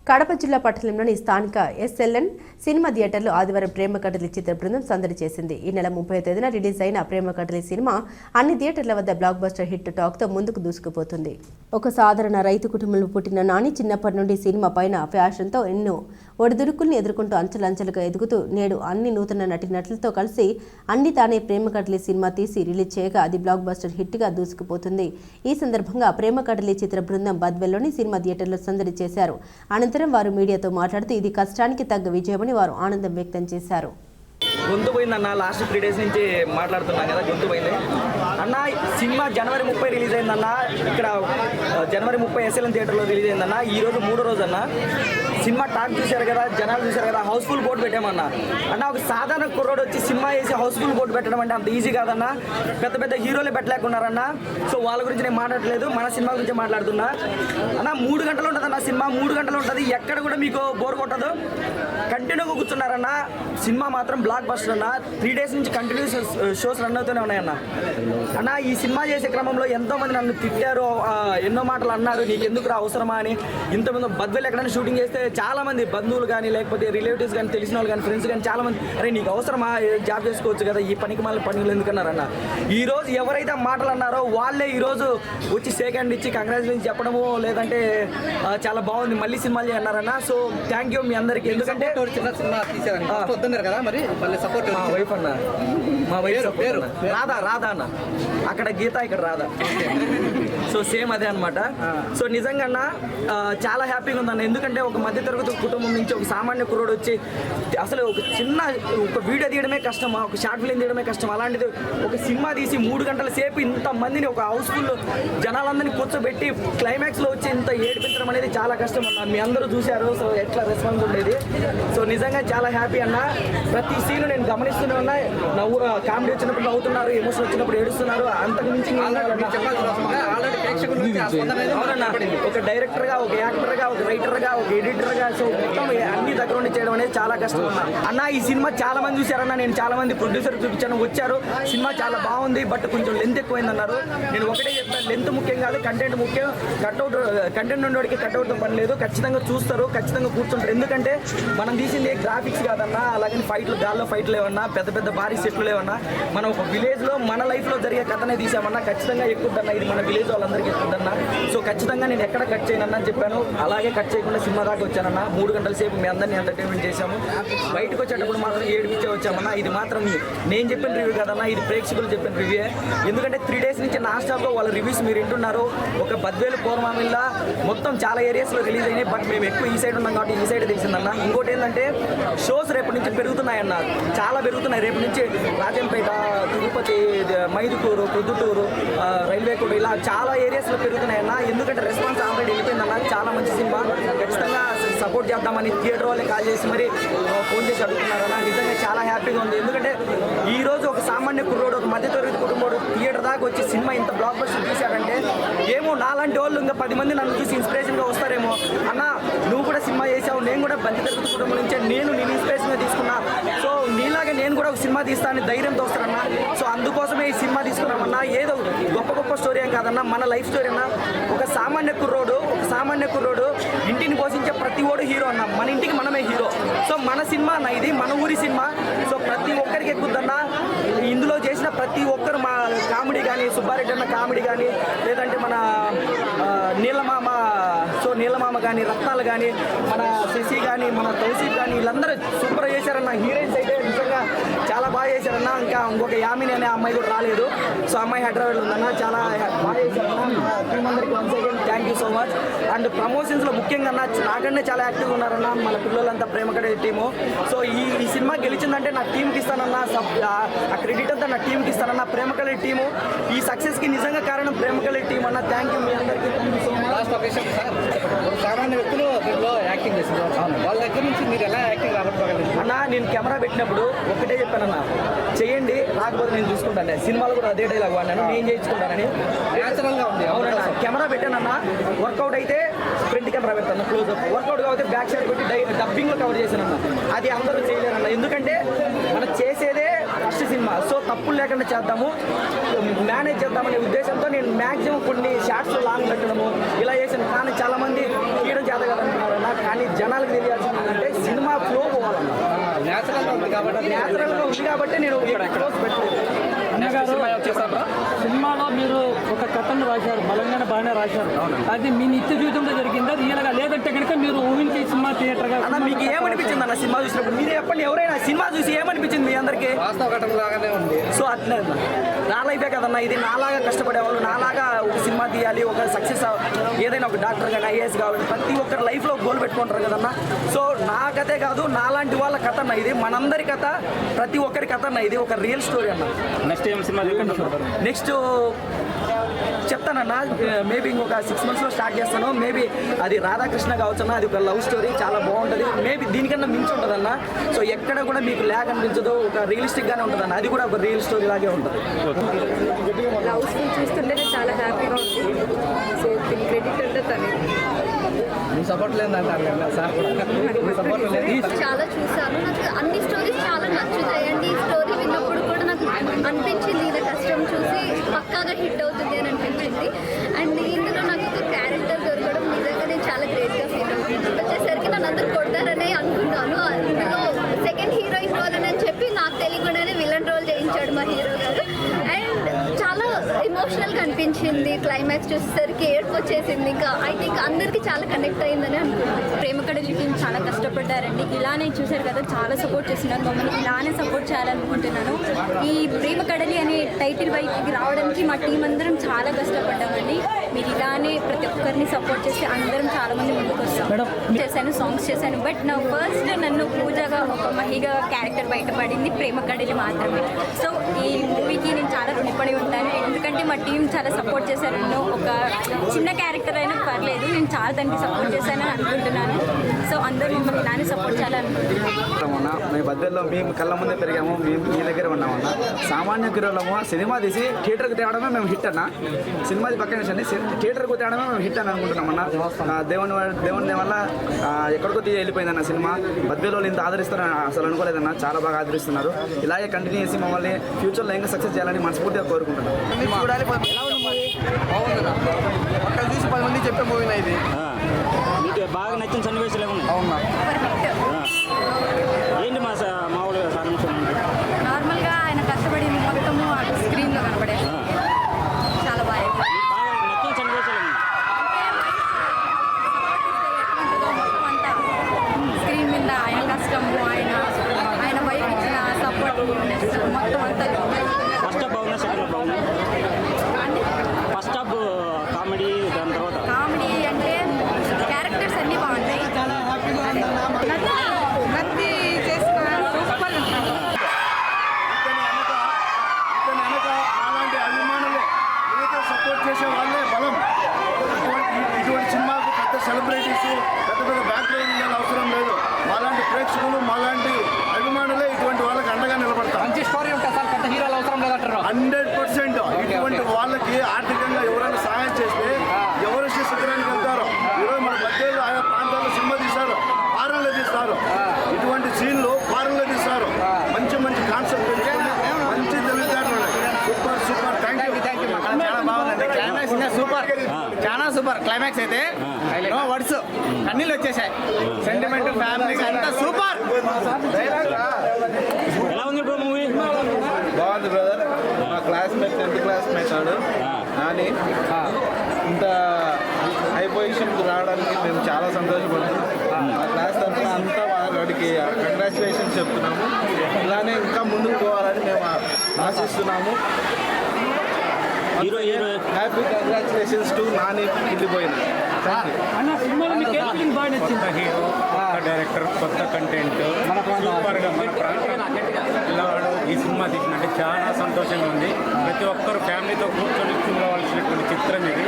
కడప జిల్లా పట్టణంలోని స్థానిక ఎస్ఎల్ఎన్ సినిమా థియేటర్లో ఆదివారం ప్రేమ కథలి చిత్ర బృందం సందడి చేసింది. ఈ నెల 30వ తేదీన రిలీజ్ అయిన ప్రేమ కథలి సినిమా అన్ని థియేటర్ల వద్ద బ్లాక్ బస్టర్ హిట్ టాక్తో ముందుకు దూసుకుపోతుంది. ఒక సాధారణ రైతు కుటుంబంలో పుట్టిన నాని చిన్నప్పటి నుండి సినిమా పైన ఫ్యాషన్తో ఎన్నో ఒడిదుడుకుల్ని ఎదుర్కొంటూ అంచెలంచెలుగా ఎదుగుతూ నేడు అన్ని నూతన నటీనటులతో కలిసి అన్ని తానే ప్రేమ కథలి సినిమా తీసి రిలీజ్ చేయగా అది బ్లాక్ బస్టర్ హిట్గా దూసుకుపోతుంది. ఈ సందర్భంగా ప్రేమ కథలి చిత్ర బృందం బద్వెల్లోని సినిమా థియేటర్లో సందడి చేశారు. అనంతరం వారు మీడియాతో మాట్లాడుతూ ఇది కష్టానికి తగ్గ విజయమని వారు ఆనందం వ్యక్తం చేశారు. గొంతు పోయిందన్న, లాస్ట్ 3 days నుంచి మాట్లాడుతున్నాను కదా, గొంతు పోయింది అన్న. సినిమా జనవరి 30 రిలీజ్ అయిందన్న. ఇక్కడ జనవరి 30 ఎస్ఎల్ఎన్ థియేటర్లో రిలీజ్ అయిందన్న. ఈరోజు 3వ రోజు అన్న. సినిమా టాక్ చూశారు కదా, జనాలు చూశారు కదా, హౌస్ఫుల్ బోర్డు పెట్టామన్న. అన్న ఒక సాధారణ కుర్రోడు వచ్చి సినిమా వేసి హౌస్ఫుల్ బోర్డు పెట్టడం అంటే అంత ఈజీ కాదన్న. పెద్ద పెద్ద హీరోలే పెట్టలేకున్నారన్న. సో వాళ్ళ గురించి నేను మాట్లాడలేదు, మన సినిమా గురించి మాట్లాడుతున్నా అన్న. 3 గంటలు ఉంటుంది అన్న సినిమా, 3 గంటలు ఉంటుంది. ఎక్కడ కూడా మీకు బోర్ కొట్టదు, కంటిన్యూగా కూర్చున్నారన్న. సినిమా మాత్రం బ్లాక్ బస్టర్ అన్న. 3 days నుంచి కంటిన్యూస్ షోస్ రన్ అవుతూనే ఉన్నాయన్న. అన్న ఈ సినిమా చేసే క్రమంలో ఎంతోమంది నన్ను తిట్టారు, ఎన్నో మాటలు అన్నారు, నీకు ఎందుకు అవసరమా అని. ఇంతమంది బద్వెల్ ఎక్కడైనా షూటింగ్ చేస్తే చాలామంది బంధువులు కానీ లేకపోతే రిలేటివ్స్ కానీ తెలిసిన వాళ్ళు కానీ ఫ్రెండ్స్ కానీ చాలామంది అరే నీకు అవసరమా, జాబ్ చేసుకోవచ్చు కదా, ఈ పనికి మళ్ళీ పనులు ఎందుకన్నారన్న. ఈరోజు ఎవరైతే మాటలు అన్నారో వాళ్ళే ఈరోజు వచ్చి సెకండ్ ఇచ్చి కంగ్రాచులేషన్ చెప్పడము, లేదంటే చాలా బాగుంది మళ్ళీ సినిమాలు అన్నారన్న. సో థ్యాంక్ యూ మీ అందరికీ. ఎందుకంటే చిన్న సినిమా తీసారు కదా, మరి మళ్ళీ సపోర్ట్. మా వైఫ్ అన్న, మా వైఫ్ పేరు రాధా అన్న. అక్కడ గీత, ఇక్కడ రాధా. సో సేమ్ అదే అనమాట. సో నిజంగా చాలా హ్యాపీగా ఉందన్న. ఎందుకంటే ఒక మధ్యతరగతి కుటుంబం నుంచి ఒక సామాన్య కుర్రోడు వచ్చి అసలు ఒక వీడియో తీయడమే కష్టం, ఒక షార్ట్ ఫిల్మ్ తీయడమే కష్టం. అలాంటిది ఒక సినిమా తీసి 3 గంటల సేపు ఇంతమందిని ఒక హౌస్ఫుల్ జనాలందరినీ కూర్చోబెట్టి క్లైమాక్స్లో వచ్చి ఇంత ఏడిపించడం అనేది చాలా కష్టం అన్న. మీ అందరూ చూశారు, సో ఎట్లా రెస్పాన్స్ ఉండేది. సో నిజంగా చాలా హ్యాపీ అన్న. ప్రతి సీన్ నేను గమనిస్తూనే ఉన్నా. కామెడీ వచ్చినప్పుడు నవ్వుతున్నారు, ఎమోషన్ వచ్చినప్పుడు ఏడుస్తున్నారు. అంతకు మించి ఒక డైరెక్టర్గా, ఒక యాక్టర్గా, ఒక రైటర్గా, ఒక ఎడిటర్గా, సో మొత్తం అన్ని దగ్గర ఉండి చేయడం అనేది చాలా కష్టం అన్న. ఈ సినిమా చాలా మంది చూశారన్న. నేను చాలా మంది ప్రొడ్యూసర్ చూపించాను, వచ్చారు. సినిమా చాలా బాగుంది, బట్ కొంచెం లెంత్ ఎక్కువైంది అన్నారు. నేను ఒకటే చెప్తాను, లెంత్ ముఖ్యం కాదు, కంటెంట్ ముఖ్యం. కంటెంట్ ఉండేవాడికి కట్అవుట్తో పని లేదు. ఖచ్చితంగా చూస్తారు, ఖచ్చితంగా కూర్చుంటారు. ఎందుకంటే మనం తీసింది గ్రాఫిక్స్ కాదన్నా, అలాగని ఫైట్లు, గాల్లో ఫైట్లు లేవన్నా, పెద్ద పెద్ద భారీ సెట్లు లేవన్నా. మనం ఒక విలేజ్లో మన లైఫ్లో జరిగే కథనే తీసామన్నా. ఖచ్చితంగా ఎక్కువద్దన్నా, ఇది మన విలేజ్ వాళ్ళందరికీ ఎక్కువద్దన్నా. సో ఖచ్చితంగా నేను ఎక్కడ కట్ చేయనన్నా అని చెప్పాను. అలాగే కట్ చేయకుండా సినిమా దాకా వచ్చానన్నా. 3 గంటల సేపు మీ అందరినీ ఎంటర్టైన్మెంట్ చేశాము. బయటకు వచ్చేటప్పుడు మాత్రం ఏడిపించే వచ్చామన్నా. ఇది మాత్రం నేను చెప్పిన రివ్యూ కదన్నా, ఇది ప్రేక్షకులు చెప్పిన రివ్యూ. ఎందుకంటే 3 days నుంచి నాన్ స్టాప్లో వాళ్ళ రివ్యూస్ మీరు వింటున్నారు. ఒక బద్వేలు, కోరమామిల్లా మొత్తం చాలా ఏరియాస్లో రిలీజ్ అయినాయి. బట్ మేము ఎక్కువ ఈ సైడ్ ఉన్నాం కాబట్టి ఈ సైడ్ తెలిసిందన్న. ఇంకోటి ఏంటంటే షోస్ రేపటి నుంచి పెరుగుతున్నాయన్న, చాలా పెరుగుతున్నాయి. రేపటి నుంచి రాజంపేట, తిరుపతి, మైదుకూరు, ప్రొద్దుటూరు, రైల్వే కోట, ఇలా చాలా ఏరియాస్లో పెరుగుతున్నాయన్న. ఎందుకంటే రెస్పాన్స్ ఆల్రెడీ వెళ్ళిపోయిందన్న. చాలా మంచి సినిమా, ఖచ్చితంగా సపోర్ట్ చేద్దామని థియేటర్ వాళ్ళే కాల్ చేసి మరి ఫోన్ చేసి అడుగుతున్నారన్న. నిజంగా చాలా హ్యాపీగా ఉంది. ఎందుకంటే ఈరోజు ఒక సామాన్య కుర్రోడు, ఒక మధ్యతరగతి కుటుంబోడు థియేటర్ దాకా వచ్చి సినిమా ఇంత బ్లాక్ బస్టర్ తీశాడంటే ఏమో నాలాంటి వాళ్ళు ఇంకా 10 మంది నన్ను చూసి ఇన్స్పిరేషన్గా వస్తారేమో. అన్న నువ్వు కూడా సినిమా చేసావు, నేను కూడా మధ్యతరగతి కుటుంబం నుంచే నేను ఇన్స్పిరేషన్గా తీసుకున్నా. సో నీలాగే నేను కూడా ఒక సినిమా తీస్తానని ధైర్యంతో వస్తానన్నా. సో అందుకోసమే ఈ సినిమా తీసుకున్నామన్నా. ఏదో గొప్ప స్టోరీ ఏం కాదన్నా, మన లైఫ్ స్టోరీ అన్నా. ఒక సామాన్య కుర్రోడు ఇంటిని పోషించే ప్రతి ఓడు హీరో అన్న. మన ఇంటికి మనమే హీరో. సో మన సినిమా అన్న, ఇది మన ఊరి సినిమా. సో ప్రతి ఒక్కరికి ఎక్కుద్దన్న. ఇందులో చేసిన ప్రతి ఒక్కరు మా కామెడీ కానీ, సుబ్బారెడ్డి అన్న కామెడీ కానీ, లేదంటే మన నీలమామ కానీ, రత్నాలు కానీ, మన శశి కానీ, మన తౌసీఫ్ కానీ, వీళ్ళందరూ సూపర్ చేశారన్న. హీరోయిన్స్ అయితే నిజంగా చాలా బాగా చేశారన్న. ఇంకా ఇంకొక యామిని అనే అమ్మాయి కూడా రాలేదు. సో అమ్మాయి హైదరాబాద్లో ఉందన్న, చాలా బాగా చేశారన్న. అందరికీ once again thank you so much. And ప్రమోషన్స్లో ముఖ్యంగా నాకన్నా చాలా యాక్టివ్గా ఉన్నారన్న మన పిల్లలంతా ప్రేమ కడే టీము. సో ఈ సినిమా గెలిచిందంటే నా టీంకి ఇస్తానన్న, ఆ క్రెడిట్ అంతా నా టీంకి ఇస్తానన్న. ప్రేమ కడే టీము ఈ సక్సెస్కి నిజంగా కారణం ప్రేమ కడే టీం అన్న. థ్యాంక్ యూ మీ అందరికీ. Thank you so much. సామాన్య వ్యక్తులు దీంట్లో యాక్టింగ్ చేస్తున్నారు, వాళ్ళ దగ్గర నుంచి మీరు ఎలా యాక్టింగ్ రాబట్టుకోగలరు అన్న? నేను కెమెరా పెట్టినప్పుడు ఒకటే చెప్పానన్న, చేయండి, రాకపోతే నేను చూసుకుంటాను. సినిమాలు కూడా అదే డైలాగ్ వాడినాను, నేను చేయించుకుంటానని. న్యాచురల్గా ఉంది. అవునన్నా, కెమెరా పెట్టానన్నా. వర్కౌట్ అయితే ఫ్రంట్ కెమెరా పెడతాను, క్లోజ్అప్. వర్కౌట్ కాబట్టి బ్యాక్ సైడ్ పెట్టి డబ్బింగ్లో కవర్ చేశానన్న. అది అందరూ చేయలేరన్న. ఎందుకంటే మనం చేసేదే ఫస్ట్ సినిమా. సో తప్పులు లేకుండా చేద్దాము, మేనేజ్ చేద్దామనే ఉద్దేశంతో నేను మ్యాక్సిమం కొన్ని షార్ట్స్ లాంగ్ పెట్టడము ఇలా చేశాను. కానీ చాలామంది తీయడం చేత కదంటున్నారన్న. కానీ జనాలకు తెలియాల్సింది ఏంటంటే సినిమా ఫ్లో పోవాలన్న. న్యాచురల్గా ఉంది కాబట్టి న్యాచురల్గా ఉంది కాబట్టి నేను క్లోజ్ పెట్టలేదు. సినిమాలో మీరు ఒక కథను రాశారు, బలంగానే బాగానే రాశారు. అది మీ నిత్య జీవితంలో జరిగిందా రియల్గా, లేదంటే కనుక మీరు ఊహించే సినిమా థియేటర్గా? అన్న మీకు ఏమనిపించింది అన్న సినిమా చూసినప్పుడు? మీరే చెప్పండి, ఎవరైనా సినిమా చూసి ఏమనిపించింది మీ అందరికీ? వాస్తవ ఘటన లాగానే ఉంది. సో అట్లే అన్న, నా లైఫే కదన్నా ఇది. నాలాగా కష్టపడేవాళ్ళు, నాలాగా ఒక సినిమా తీయాలి, ఒక సక్సెస్ ఏదైనా ఒక డాక్టర్ కానీ ఐఏఎస్ కావాలి, ప్రతి ఒక్కరి లైఫ్లో గోల్ పెట్టుకుంటారు కదన్నా. సో నా కథే కాదు, నాలాంటి వాళ్ళ కథ అన్న ఇది, మనందరి కథ, ప్రతి ఒక్కరి కథ అన్న ఇది, ఒక రియల్ స్టోరీ అన్న. నెక్స్ట్ ఏం సినిమా నెక్స్ట్ చెప్తానన్నా, మేబీ ఇంకొక 6 monthsలో స్టార్ట్ చేస్తాను. మేబీ అది రాధాకృష్ణ కావచ్చు అన్న, అది ఒక లవ్ స్టోరీ, చాలా బాగుంటుంది. మేబీ దీనికన్నా మించి ఉంటుంది అన్న. సో ఎక్కడ కూడా మీకు ల్యాగ్ అనిపించదు, ఒక రియలిస్టిక్గానే ఉంటుంది అన్న. అది కూడా ఒక రియల్ స్టోరీ లాగే ఉంటుంది. లవ్ స్కూల్ చూస్తుంటేనే చాలా హ్యాపీగా ఉంది. సో దీని క్రెడిట్ అంటే తనే. మీ సపోర్ట్ లేదంటారు సార్ కూడా సపోర్ట్ లేదు. చాలా చూసాను, నాకు అన్ని స్టోరీస్ చాలా నచ్చుతాయండి. ఈ స్టోరీ విన్నప్పుడు కూడా నాకు అనిపించింది ఇది కష్టం చూసి పక్కాగా హిట్ అవుతుంది అని అనిపించింది. అండ్ ఇందులో నాకు ఒక క్యారెక్టర్ దొరకడం నిజంగా నేను చాలా గ్రేట్గా ఫీల్ అవుతుంది. వచ్చేసరికి నన్ను అందరూ కొడతారనే అనుకున్నాను. ఇందులో సెకండ్ హీరోయిన్ రోల్ అని చెప్పి నాకు తెలియకుండానే విలన్ రోల్ చేయించాడు మా హీరో గారు. అండ్ చాలా ఎమోషనల్గా అనిపించింది. క్లైమాక్స్ చూసేసరికి ఏడుపు వచ్చేసింది. ఇంకా ఐ థింక్ అందరికీ చాలా కనెక్ట్ అయిందని అనుకున్నాను. ప్రేమ కడలి టీం చాలా కష్టపడ్డారండి. ఇలానే చూశారు కదా, చాలా సపోర్ట్ చేస్తున్నారు. మమ్మల్ని ఇలానే సపోర్ట్ చేయాలనుకుంటున్నాను. ఈ ప్రేమ కడలి అనే టైటిల్ వైపుకి రావడానికి మా టీం అందరం చాలా కష్టపడ్డామండి. మీరు ఇలానే ప్రతి ఒక్కరిని సపోర్ట్ చేస్తే అందరం చాలా మంది ముందుకు వస్తాం. చేశాను, సాంగ్స్ చేశాను. బట్ నా ఫస్ట్ నన్ను పూజగా ఒక మహిగా క్యారెక్టర్ బయటపడింది ప్రేమ కడలి మాత్రమే. సో ఈ మూవీకి నేను చాలా రుణపడి ఉంటాను. ఎందుకంటే మా టీం చాలా సపోర్ట్ చేశారు. నన్ను ఒక చిన్న క్యారెక్టర్ అయినా పర్లేదు, నేను చాలా దానికి సపోర్ట్ చేశానని అనుకుంటున్నాను. సో అందరూ మమ్మల్ని ఇలానే సపోర్ట్ చేయాలనుకుంటున్నాను. మేము బద్దెల్లో మేము కళ్ళ ముందే పెరిగాము, మేము మీ దగ్గర ఉన్నామన్నా. సామాన్య గిరోళ్ళము సినిమా తీసి థియేటర్కి తేవడమే మేము హిట్ అన్న. సినిమాది పక్కన విషయాన్ని థియేటర్కి తేవడమే మేము హిట్ అని అనుకుంటున్నామన్నా. దేవుని వల్ల ఎక్కడికో వెళ్ళిపోయిందన్న సినిమా. బద్దెల్లో ఇంత ఆదరిస్తారని అసలు అనుకోలేదన్న. చాలా బాగా ఆదరిస్తున్నారు. ఇలాగే కంటిన్యూ చేసి మమ్మల్ని ఫ్యూచర్లో ఇంకా సక్సెస్ చేయాలని మనస్ఫూర్తిగా కోరుకుంటున్నాను. అక్కడ చూసి 10 మంది చెప్పే మూవీనా ఇది? మీకు బాగా నచ్చిన సన్నివేశాలు ఏమన్నా? అవునా? ఏంటి మామూలుగా సారాంశం? నార్మల్గా ఆయన కష్టపడింది మొత్తము స్క్రీన్లో కనబడే చాలా బాగా. బాగా నచ్చిన సన్నివేశాలు ఏమన్నా? స్క్రీన్ మీద ఆయన కష్టము, ఆయన వైపు ఇచ్చిన సపోర్ట్ మొత్తం అంతా ఫస్ట్ హాఫ్ బాగుందా, సెకండ్ హాఫ్ బాగుందా? ఫస్ట్ హాఫ్ కామెడీ, దాని తర్వాత కామెడీ అంటే క్యారెక్టర్స్ అన్నీ బాగుంటాయి. నత్తి చేసిన సూపర్ ఉంటుంది. అలాంటి అభిమానులే ఏదైతే సపోర్ట్ చేసే వాళ్ళే బలం. ఇటువంటి సినిమాకు పెద్ద సెలబ్రిటీస్ పెద్ద పెద్ద బ్యాక్ లైన్ ఇవ్వాలని అవసరం లేదు. మాలాంటి ప్రేక్షకులు మాలాంటి అభిమానులే ఇటువంటి వాళ్ళకి అండగా నిలబడతారు. మంచి స్టోరీ ఉంటుంది సార్, పెద్ద హీరోలు అవసరం లేదంటారు. 100% ఇటువంటి వాళ్ళకి ఆర్థికంగా ఎవరైనా సహాయం చేస్తే ఎవరు శిఖరానికి వెళ్తారో. ఈరోజు మన మధ్యలో ఆయా ప్రాంతాల్లో సినిమా తీశారు, ఫారెన్లో తీస్తారు. ఇటువంటి సీన్లు ఫారెన్లో తీస్తారు. మంచి మంచి కాన్సెప్ట్ మంచి తెలివితేటలు. Super super. Thank you. చాలా బాగుందండి. క్లైమాక్స్ ఇంకా సూపర్, చాలా సూపర్. క్లైమాక్స్ అయితే నో వర్డ్స్, అన్నిలు వచ్చేసాయి. సెంటిమెంట్, ఫ్యామిలీ అంతా సూపర్. ఎలా ఉంది బ్రో మూవీ? బాగుంది బ్రదర్. మా క్లాస్మేట్ 10th క్లాస్మేట్ వాడు నాని ఇంత హై పొజిషన్కి రావడానికి మేము చాలా సంతోషపడుతున్నాం. మా క్లాస్ తరఫున అంతా వాడికి కంగ్రాచులేషన్స్ చెప్తున్నాము. ఇలానే ఇంకా ముందుకు పోవాలని మేము ఆశిస్తున్నాము. Hero happy congratulations to Nani వెళ్ళిపోయిన. అన్న సినిమాలో మీకు ఏ ఫీలింగ్ బాగా నచ్చింది? హీరో, డైరెక్టర్, కొత్త కంటెంట్, సూపర్గా మన పిల్లవాడు ఈ సినిమా తీసినట్టే చాలా సంతోషంగా ఉంది. ప్రతి ఒక్కరు ఫ్యామిలీతో కూర్చొని చూడవలసినటువంటి చిత్రం ఇది.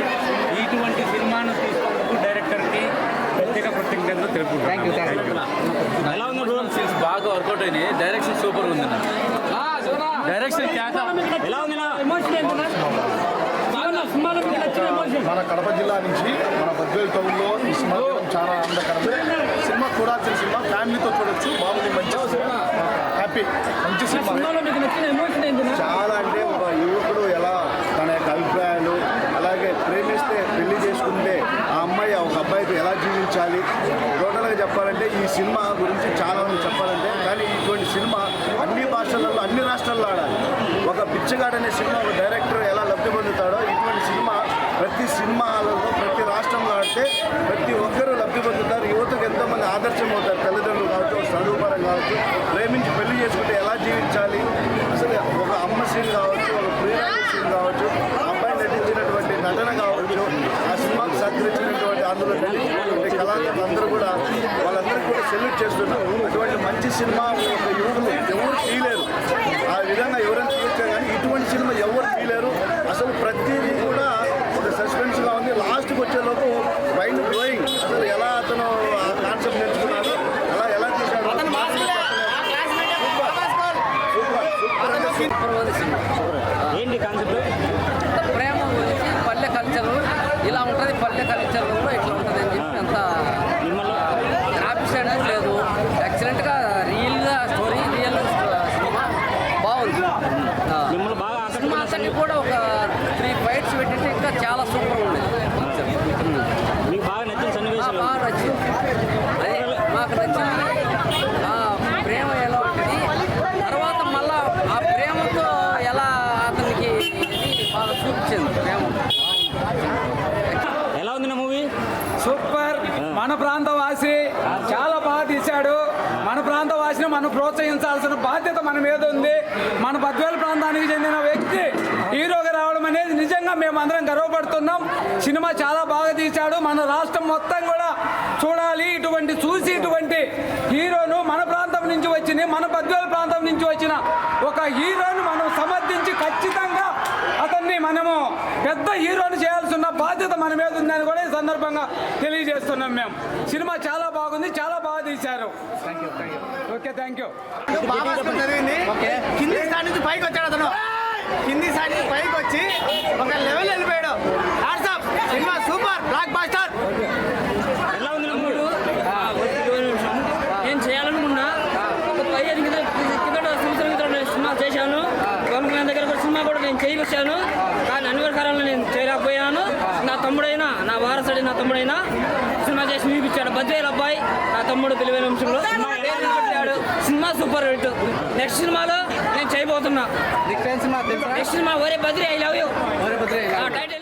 ఇటువంటి సినిమాను తీసుకున్నందుకు డైరెక్టర్కి ప్రత్యేక కృతజ్ఞతలు తెలుపుకుంటున్నాను. ఎలా ఉంది బ్రో? సీన్స్ బాగా వర్కౌట్ అయినాయి. డైరెక్షన్ సూపర్ ఉంది. డైరెక్షన్ ఎలా ఉంది? ఎమోషన్ ఏంటన్నా సినిమాలో మీకు నచ్చిన ఎమోషన్? మన కడప జిల్లా నుంచి మన బద్వేల్ టౌన్లో ఈ సినిమా చాలా ఆనందకరమే. సినిమా చూడాల్సిన సినిమా, ఫ్యామిలీతో చూడొచ్చు. బాగుంది, మంచి హ్యాపీ, మంచి సినిమా. సినిమాలో మీకు నచ్చిన ఎమోషన్ ఏంటి? చాలా అంటే ఒక యువకుడు ఎలా తన యొక్క అభిప్రాయాలు, అలాగే ప్రేమిస్తే పెళ్లి చేసుకుంటే ఆ అమ్మాయి ఒక అబ్బాయితో ఎలా జీవించాలి. టోటల్గా చెప్పాలంటే ఈ సినిమా గురించి చాలా మంది చెప్పాలంటే, కానీ ఇటువంటి సినిమా అన్ని భాషలలో అన్ని రాష్ట్రాల్లో ఆడాలి. ఒక బిచ్చగాడు అనే సినిమా ఒక డైరెక్టర్ ఎలా లబ్ధి పొందుతాడో ఇటువంటి సినిమా ప్రతి సినిమాలలో ప్రతి రాష్ట్రంలో ఆడితే ప్రతి ఒక్కరూ లబ్ధి పొందుతారు. యువతకు ఎంతోమంది ఆదర్శం అవుతారు. తల్లిదండ్రులు కావచ్చు, చదువుపరం కావచ్చు, ప్రేమించి పెళ్లి చేసుకుంటే ఎలా జీవించాలి, అసలు ఒక అమ్మ సీన్ కావచ్చు, ఒక ప్రియురాలి సీన్ కావచ్చు, అబ్బాయి నటించినటువంటి నటన కావచ్చు, ఆ సినిమాకు సహకరించినటువంటి అందులో నటించినటువంటి కళాకారులు అందరూ కూడా వాళ్ళందరికీ కూడా సెల్యూట్ చేస్తున్నారు. అటువంటి మంచి సినిమా ఒక యువకులు ఎవరు తీయలేరు. ఆ విధంగా ఎవరైనా తీయచ్చు, కానీ ఇటువంటి సినిమా ఎవరు తీయలేరు. అసలు ప్రతిదీ కూడా ఒక సస్పెన్స్గా ఉంది. లాస్ట్కి వచ్చేలోపు మైండ్ బ్లోయింగ్. అసలు ఎలా అతను ఆ కాన్సెప్ట్ నేర్చుకున్నాడో ఎలా తీశాడో ఏంటి కాన్సెప్ట్? ప్రేమ గురించి పల్లె కల్చర్ ఇలా ఉంటుంది, పల్లె కల్చర్లో ఇట్లా ఉంటుంది అని చెప్పి అంత గ్రాఫిక్స్ అంటే లేదు. ఎక్సలెంట్గా రియల్గా స్టోరీ, రియల్ సినిమా బాగుంది. మిమ్మల్ని బాగా సినిమా అతన్ని కూడా ఒక 3 ఫైట్స్ పెట్టింటే ఇంకా చాలా సూపర్ ఉంది. మీకు బాగా నచ్చిన సన్నివేశం బాగా నచ్చింది. అదే మాకు నచ్చింది ఆ ప్రేమ ఎలా ఉంటుంది, తర్వాత మళ్ళా ఆ ప్రేమతో ఎలా అతనికి బాగా చూపించింది ప్రేమ. ఎలా ఉంది నా మూవీ? సూపర్. మన ప్రాంతవాసి చాలా బాగా తీశాడు. మన ప్రాంతవాసిని మనం ప్రోత్సహించాల్సిన బాధ్యత మన మీద ఉంది. మన బద్వేలు ప్రాంతానికి చెందిన వ్యక్తి హీరోగా రావడం అనేది నిజంగా మేమందరం గర్వపడుతున్నాం. సినిమా చాలా బాగా తీశాడు. మన రాష్ట్రం మొత్తం కూడా చూడాలి. ఇటువంటి హీరోను మన ప్రాంతం నుంచి వచ్చిన, మన బద్వేలు ప్రాంతం నుంచి వచ్చిన ఒక హీరోను మనం సమర్థించి ఖచ్చితంగా అతన్ని మనము పెద్ద హీరోని చేయాల్సిన బాధ్యత మన మీద ఉందని కూడా ఈ సందర్భంగా తెలియజేస్తున్నాం. మేము సినిమా చాలా బాగుంది, చాలా బాగా తీశారు. Okay, thank you. బాగా జరిగింది. కింది స్థాయి నుంచి పైకి వచ్చాడు అతను. కింది స్థాయి నుంచి పైకి వచ్చి ఒక లెవెల్ వెళ్ళిపోయాడు. What's up cinema super, blockbuster. ఎలా ఉంది నా మూవీ? నేను చేయాలనుకున్నా ఒక 15 సంవత్సరాల సినిమా చేశాను. పవన్ కళ్యాణ్ దగ్గర ఒక సినిమా కూడా నేను చేయవచ్చాను, కానీ అనివార్య కారణంలో నేను చేయలేకపోయాను. నా తమ్ముడైనా, నా వారసుడి నా తమ్ముడైనా సినిమా చేసి చూపించాడు. బద్వేలు అబ్బాయి నా తమ్ముడు తెలివైన అంశంలో సినిమా సూపర్ హిట్. నెక్స్ట్ సినిమాలో నేను చేయబోతున్నా. నెక్స్ట్ సినిమా ఒరే Badri I love you title